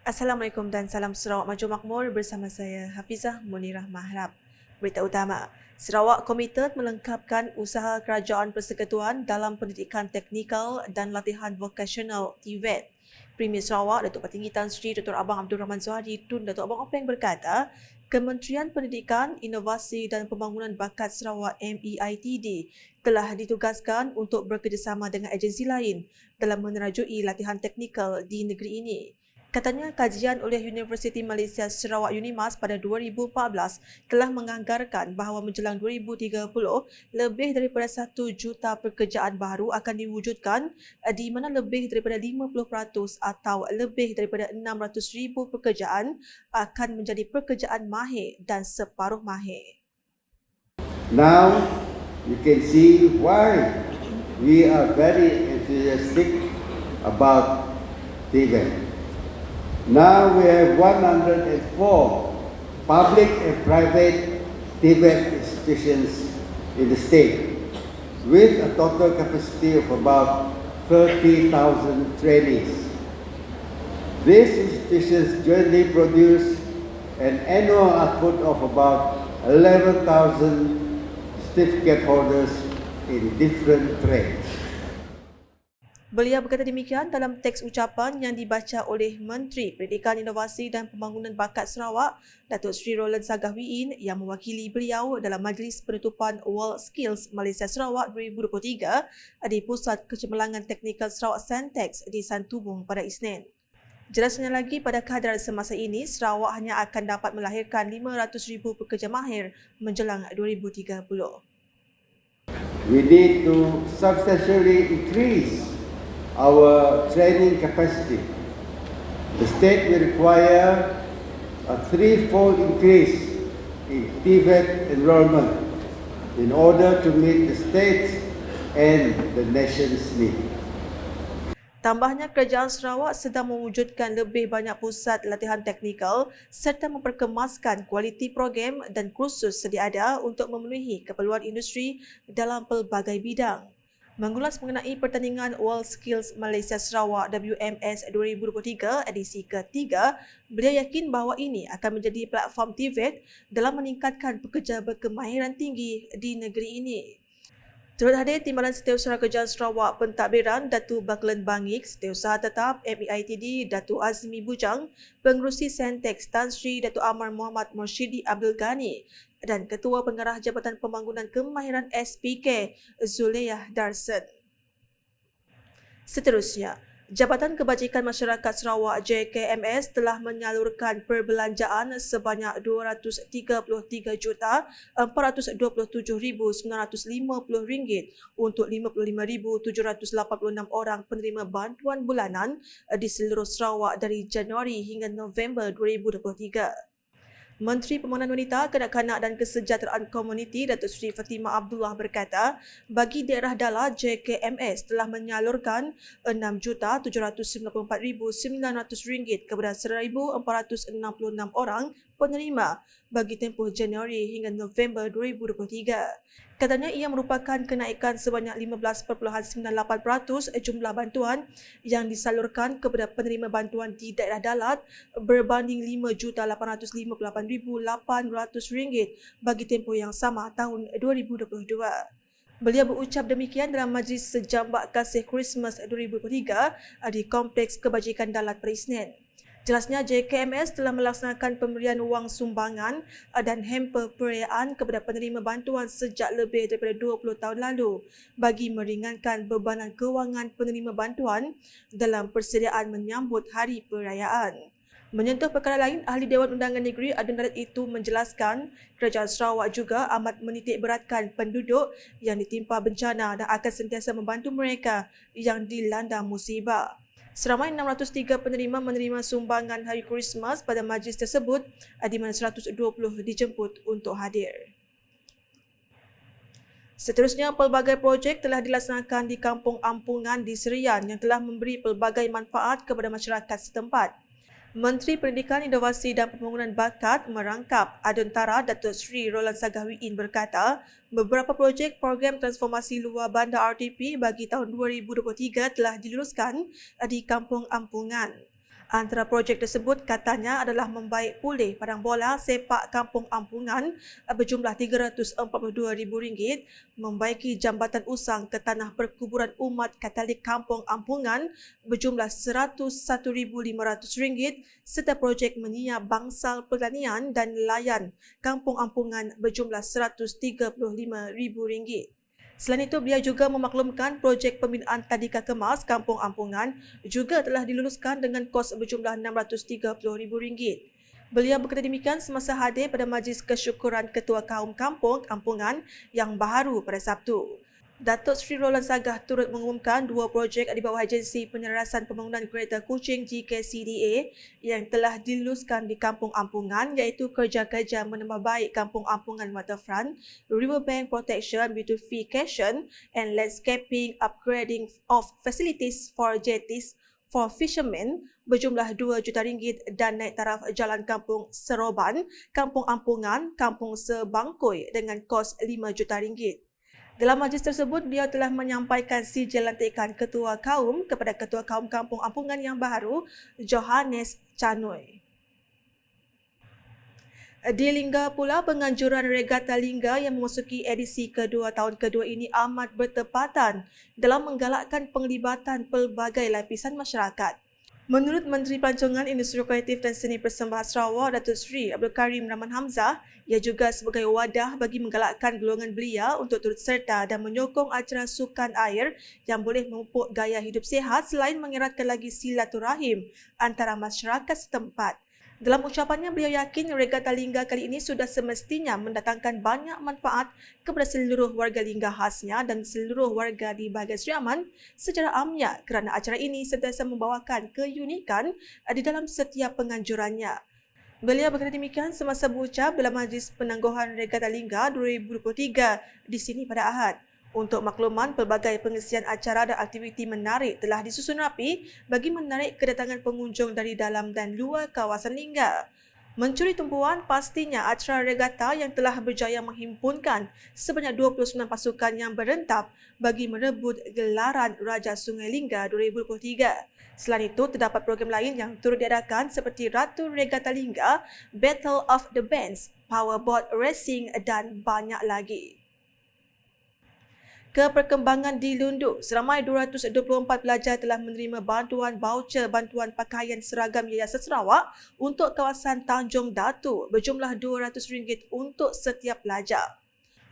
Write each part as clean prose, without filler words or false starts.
Assalamualaikum dan salam Sarawak Maju Makmur bersama saya Hafizah Munirah Mahrab. Berita utama, Sarawak komited melengkapkan usaha kerajaan persekutuan dalam pendidikan teknikal dan latihan vokasional TVET. Premier Sarawak Datuk Petinggi Tan Sri Dr. Abang Abdul Rahman Zuhadi Tun Datuk Abang Openg berkata, Kementerian Pendidikan, Inovasi dan Pembangunan Bakat Sarawak MEITD telah ditugaskan untuk bekerjasama dengan agensi lain dalam menerajui latihan teknikal di negeri ini. Katanya kajian oleh Universiti Malaysia Sarawak UNIMAS pada 2014 telah menganggarkan bahawa menjelang 2030 lebih daripada 1 juta pekerjaan baru akan diwujudkan di mana lebih daripada 50% atau lebih daripada 600,000 pekerjaan akan menjadi pekerjaan mahir dan separuh mahir. Now you can see why we are very enthusiastic about TVET. Now we have 104 public and private TVET institutions in the state with a total capacity of about 30,000 trainees. These institutions jointly produce an annual output of about 11,000 certificate holders in different trades. Beliau berkata demikian dalam teks ucapan yang dibaca oleh Menteri Pendidikan, Inovasi dan Pembangunan Bakat Sarawak, Datuk Seri Roland Sagahwiin yang mewakili beliau dalam Majlis Penutupan World Skills Malaysia Sarawak 2023 di Pusat Kecemerlangan Teknikal Sarawak Santex di Santubong pada Isnin. Jelasnya lagi, pada kadar semasa ini, Sarawak hanya akan dapat melahirkan 500,000 pekerja mahir menjelang 2030. We need to substantially increase our training capacity. The state will require a threefold increase in TVET enrollment in order to meet the state's and the nation's need. Tambahnya, kerajaan Sarawak sedang mewujudkan lebih banyak pusat latihan teknikal serta memperkemaskan kualiti program dan kursus sedia ada untuk memenuhi keperluan industri dalam pelbagai bidang. Mengulas mengenai pertandingan World Skills Malaysia Sarawak WMS 2023 edisi ketiga, beliau yakin bahawa ini akan menjadi platform TVET dalam meningkatkan pekerja berkemahiran tinggi di negeri ini. Turut hadir Timbalan Setiausaha Kerajaan Sarawak Pentadbiran Datu Baklan Bangik, Setiausaha Tetap MEITD Datu Azmi Bujang, Pengerusi Santex Tan Sri Datu Amar Muhammad Mursyidi Abdul Ghani dan Ketua Pengarah Jabatan Pembangunan Kemahiran SPK Zuleyah Darsen. Seterusnya, Jabatan Kebajikan Masyarakat Sarawak JKMS telah menyalurkan perbelanjaan sebanyak RM203,427,950 untuk 55,786 orang penerima bantuan bulanan di seluruh Sarawak dari Januari hingga November 2023. Menteri Pembangunan Wanita, Kanak-kanak dan Kesejahteraan Komuniti Datuk Seri Fatimah Abdullah berkata, bagi daerah dala, JKMS telah menyalurkan RM6,794,900 kepada 1,466 orang penerima bagi tempoh Januari hingga November 2023. Katanya ia merupakan kenaikan sebanyak 15.98% jumlah bantuan yang disalurkan kepada penerima bantuan di daerah dalat berbanding RM5,858,800 bagi tempoh yang sama tahun 2022. Beliau berucap demikian dalam Majlis Sejambak Kasih Christmas 2023 di Kompleks Kebajikan Dalat pada Isnin. Jelasnya, JKMS telah melaksanakan pemberian wang sumbangan dan hamper perayaan kepada penerima bantuan sejak lebih daripada 20 tahun lalu bagi meringankan bebanan kewangan penerima bantuan dalam persediaan menyambut hari perayaan. Menyentuh perkara lain, Ahli Dewan Undangan Negeri Adun Darat itu menjelaskan Kerajaan Sarawak juga amat menitik beratkan penduduk yang ditimpa bencana dan akan sentiasa membantu mereka yang dilanda musibah. Seramai 603 penerima menerima sumbangan hari Christmas pada majlis tersebut, di mana 120 dijemput untuk hadir. Seterusnya, pelbagai projek telah dilaksanakan di Kampung Ampungan di Serian yang telah memberi pelbagai manfaat kepada masyarakat setempat. Menteri Pendidikan, Inovasi dan Pembangunan Bakat merangkap Aduntara Datuk Seri Roland Sagahwiin berkata, beberapa projek program transformasi luar bandar RTP bagi tahun 2023 telah diluluskan di Kampung Ampungan. Antara projek tersebut katanya adalah membaik pulih padang bola sepak Kampung Ampungan berjumlah RM342,000, membaiki jambatan usang ke tanah perkuburan umat Katolik Kampung Ampungan berjumlah RM101,500 serta projek menyiap bangsal pertanian dan nelayan Kampung Ampungan berjumlah RM135,000. Selain itu, beliau juga memaklumkan projek pembinaan tadika kemas Kampung Ampungan juga telah diluluskan dengan kos berjumlah RM630,000. Beliau berkata demikian semasa hadir pada majlis kesyukuran Ketua Kaum Kampung Ampungan yang baharu pada Sabtu. Datuk Seri Roland Sagah turut mengumumkan dua projek di bawah agensi penyelarasan pembangunan kereta Kuching GKCDA yang telah diluluskan di Kampung Ampungan iaitu kerja-kerja menambah baik Kampung Ampungan Waterfront, Riverbank Protection, Beautification and Landscaping, Upgrading of Facilities for Jetties for Fishermen berjumlah RM2 juta dan naik taraf Jalan Kampung Seroban, Kampung Ampungan, Kampung Sebangkoi dengan kos RM5 juta. Dalam majlis tersebut, beliau telah menyampaikan sijil lantikan Ketua Kaum kepada Ketua Kaum Kampung Ampungan yang baharu, Johannes Chanoi. Di Lingga pula, penganjuran Regata Lingga yang memasuki edisi kedua tahun kedua ini amat bertepatan dalam menggalakkan penglibatan pelbagai lapisan masyarakat. Menurut Menteri Pelancongan Industri Kreatif dan Seni Persembahan Sarawak, Datuk Seri Abdul Karim Rahman Hamzah, ia juga sebagai wadah bagi menggalakkan golongan belia untuk turut serta dan menyokong acara sukan air yang boleh memupuk gaya hidup sihat selain mengeratkan lagi silaturahim antara masyarakat setempat. Dalam ucapannya, beliau yakin Regata Lingga kali ini sudah semestinya mendatangkan banyak manfaat kepada seluruh warga Lingga khasnya dan seluruh warga di bahagian Seri Aman secara amnya kerana acara ini sentiasa membawakan keunikan di dalam setiap penganjurannya. Beliau berkata demikian semasa berucap dalam Majlis Penangguhan Regata Lingga 2023 di sini pada Ahad. Untuk makluman, pelbagai pengisian acara dan aktiviti menarik telah disusun rapi bagi menarik kedatangan pengunjung dari dalam dan luar kawasan Lingga. Mencuri tumpuan, pastinya acara regata yang telah berjaya menghimpunkan sebanyak 29 pasukan yang berentap bagi merebut gelaran Raja Sungai Lingga 2023. Selain itu, terdapat program lain yang turut diadakan seperti Ratu Regata Lingga, Battle of the Bands, Powerboat Racing dan banyak lagi. Keperkembangan di Lundu, seramai 224 pelajar telah menerima bantuan voucher bantuan pakaian seragam Yayasan Sarawak untuk kawasan Tanjung Datu berjumlah RM200 untuk setiap pelajar.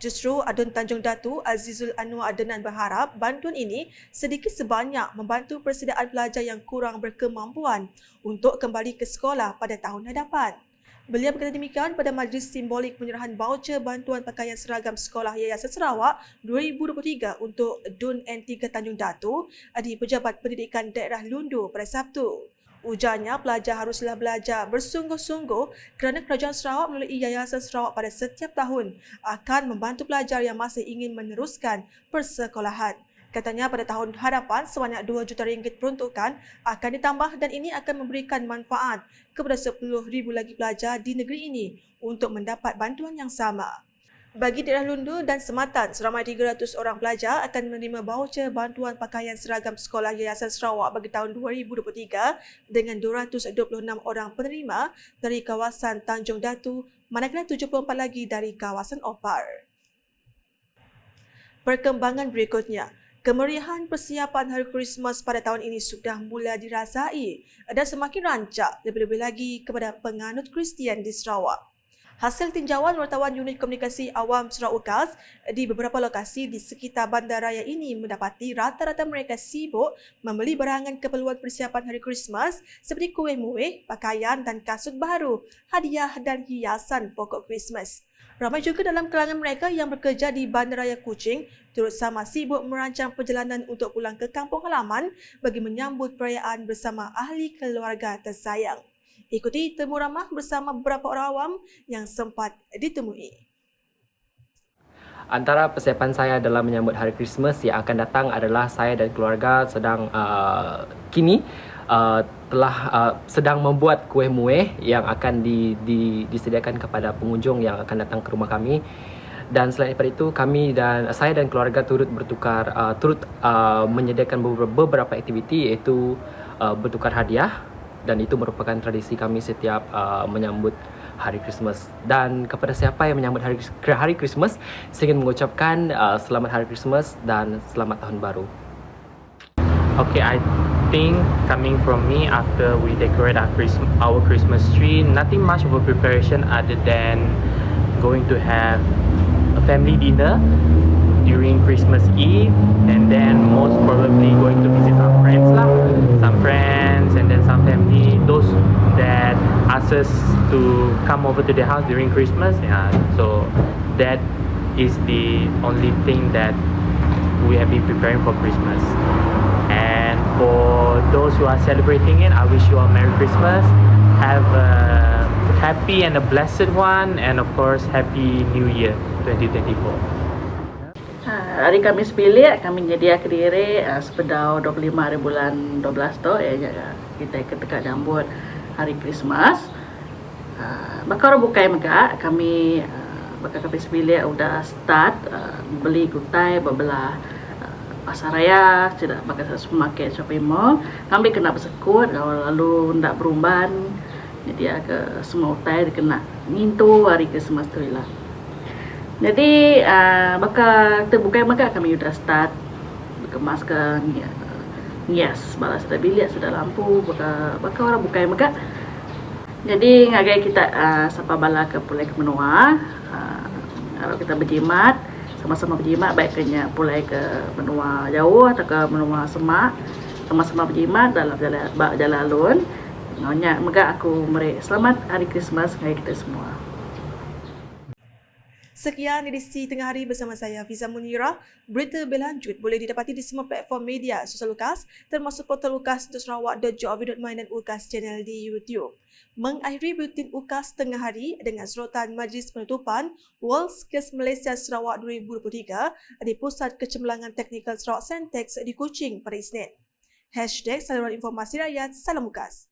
Justru Adun Tanjung Datu Azizul Anwar Adenan berharap bantuan ini sedikit sebanyak membantu persediaan pelajar yang kurang berkemampuan untuk kembali ke sekolah pada tahun hadapan. Beliau berkata demikian pada majlis simbolik penyerahan voucher bantuan pakaian seragam sekolah Yayasan Sarawak 2023 untuk DUN N3 Tanjung Datu di Pejabat Pendidikan Daerah Lundu pada Sabtu. Ujarnya, pelajar haruslah belajar bersungguh-sungguh kerana Kerajaan Sarawak melalui Yayasan Sarawak pada setiap tahun akan membantu pelajar yang masih ingin meneruskan persekolahan. Katanya pada tahun hadapan sebanyak RM2 juta peruntukan akan ditambah dan ini akan memberikan manfaat kepada 10,000 lagi pelajar di negeri ini untuk mendapat bantuan yang sama. Bagi daerah Lundu dan Sematan, seramai 300 orang pelajar akan menerima voucher bantuan pakaian seragam sekolah Yayasan Sarawak bagi tahun 2023 dengan 226 orang penerima dari kawasan Tanjung Datu, manakala 74 lagi dari kawasan Opar. Perkembangan berikutnya. Kemeriahan persiapan Hari Krismas pada tahun ini sudah mula dirasai dan semakin rancak lebih-lebih lagi kepada penganut Kristian di Sarawak. Hasil tinjauan wartawan Unit Komunikasi Awam Sarawak UKAS di beberapa lokasi di sekitar bandaraya ini mendapati rata-rata mereka sibuk membeli barangan keperluan persiapan Hari Krismas seperti kuih muih, pakaian dan kasut baru, hadiah dan hiasan pokok Krismas. Ramai juga dalam kalangan mereka yang bekerja di Bandaraya Kuching turut sama sibuk merancang perjalanan untuk pulang ke kampung halaman bagi menyambut perayaan bersama ahli keluarga tersayang. Ikuti temu ramah bersama beberapa orang awam yang sempat ditemui. Antara persiapan saya dalam menyambut Hari Krismas yang akan datang adalah saya dan keluarga sedang sedang membuat kuih muih yang akan disediakan kepada pengunjung yang akan datang ke rumah kami. Dan selain daripada itu, saya dan keluarga turut menyediakan beberapa aktiviti iaitu bertukar hadiah, dan itu merupakan tradisi kami setiap menyambut Hari Christmas. Dan kepada siapa yang menyambut Hari Christmas, saya ingin mengucapkan selamat Hari Christmas dan selamat Tahun Baru. Okay, I think coming from me, after we decorate our Christmas tree, nothing much of a preparation other than going to have a family dinner during Christmas Eve, and then most probably going to visit some friends and then some family, those that ask us to come over to their house during Christmas. Yeah, so that is the only thing that we have been preparing for Christmas. And for those who are celebrating it, I wish you all Merry Christmas. Have a happy and a blessed one, and of course, Happy New Year 2024. Hari Khamis bilik kami nyedia ke diri sepedau 25 hari bulan 12 tu kita ketika jambut hari Christmas. Bakal bukai mega kami bakal Khamis bilik udah start beli kutai bebelah pasar raya, tidak pakai supermarket, shopping mall. Kami kena bersekut lalu ndak berumban. Jadi ke semua utai kena ngintu hari Christmas tu lah. Jadi bakal terbuka maka kami sudah start kemas ke yes, balas sudah bilik, sudah lampu, bakal orang buka maka. Jadi ngagai kita sapa bala ke pulai ke menua. Kalau kita berjimat, sama-sama berjimat, baik kena pulai ke menua jauh atau ke menua semak, sama-sama berjimat dalam jalan alun. Nyonya maka aku selamat Hari Christmas bagi kita semua. Sekian edisi Tengah Hari bersama saya, Hafiza Munirah. Berita berlanjut boleh didapati di semua platform media sosial Lukas, termasuk portal lukas.sarawak.gov.my dan Ukas channel di YouTube. Mengakhiri buletin Ukas Tengah Hari dengan sorotan Majlis Penutupan World Skills Malaysia Sarawak 2023 di Pusat Kecemerlangan Teknikal Sarawak Sentex di Kuching pada Isnin. #Saluran Informasi Rakyat, Salam Ukas.